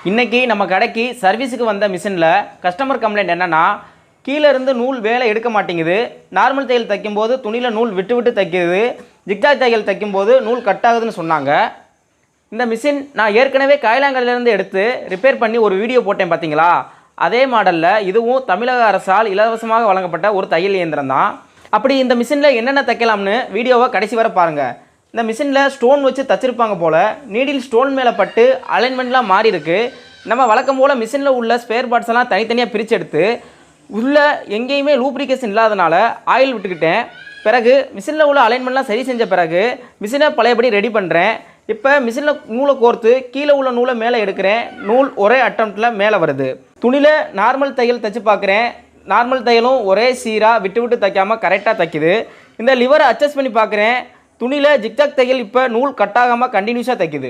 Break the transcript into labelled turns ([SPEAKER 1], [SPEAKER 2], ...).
[SPEAKER 1] இன்றைக்கி நம்ம கடைக்கு சர்வீஸுக்கு வந்த மிஷினில் கஸ்டமர் கம்ப்ளைண்ட் என்னென்னா, கீழே இருந்து நூல் வேலை எடுக்க மாட்டேங்குது, நார்மல் தையல் தைக்கும்போது துணியில் நூல் விட்டு விட்டு தைக்கிது, ஜிக்ஜாக் தையல் தைக்கும்போது நூல் கட் ஆகுதுன்னு சொன்னாங்க. இந்த மிஷின் நான் ஏற்கனவே காயிலாங்கல்லேருந்து எடுத்து ரிப்பேர் பண்ணி ஒரு வீடியோ போட்டேன் பார்த்தீங்களா, அதே மாடலில் இதுவும் தமிழக அரசால் இலவசமாக வழங்கப்பட்ட ஒரு தையல் இயந்திரம் தான். அப்படி இந்த மிஷினில் என்னென்ன தைக்கலாம்னு வீடியோவை கடைசி வரை பாருங்கள். இந்த மிஷினில் ஸ்டோன் வச்சு தச்சிருப்பாங்க போல், நீடில் ஸ்டோன் மேலே பட்டு அலைன்மெண்ட்லாம் மாறி இருக்குது. நம்ம வழக்கம் போல் மிஷினில் உள்ள ஸ்பேர் பார்ட்ஸ் எல்லாம் தனித்தனியாக பிரித்து எடுத்து உள்ளே எங்கேயுமே லூப்ரிகேஷன் இல்லாதனால ஆயில் விட்டுக்கிட்டேன். பிறகு மிஷினில் உள்ள அலைன்மெண்ட்லாம் சரி செஞ்ச பிறகு மிஷினை பழையபடி ரெடி பண்ணுறேன். இப்போ மிஷினில் நூலை கோர்த்து கீழே உள்ள நூலை மேலே எடுக்கிறேன். நூல் ஒரே அட்டம்ப்டில் மேலே வருது. துணியில் நார்மல் தையல் தைச்சு பார்க்குறேன். நார்மல் தையலும் ஒரே சீராக விட்டு விட்டு தைக்காமல் கரெக்டாக தைக்குது. இந்த லிவரை அட்ஜஸ்ட் பண்ணி பார்க்குறேன். துணியில் ஜிக்ஜாக் தையல் இப்போ நூல் கட்டாகாமல் கண்டினியூஸாக தைக்குது.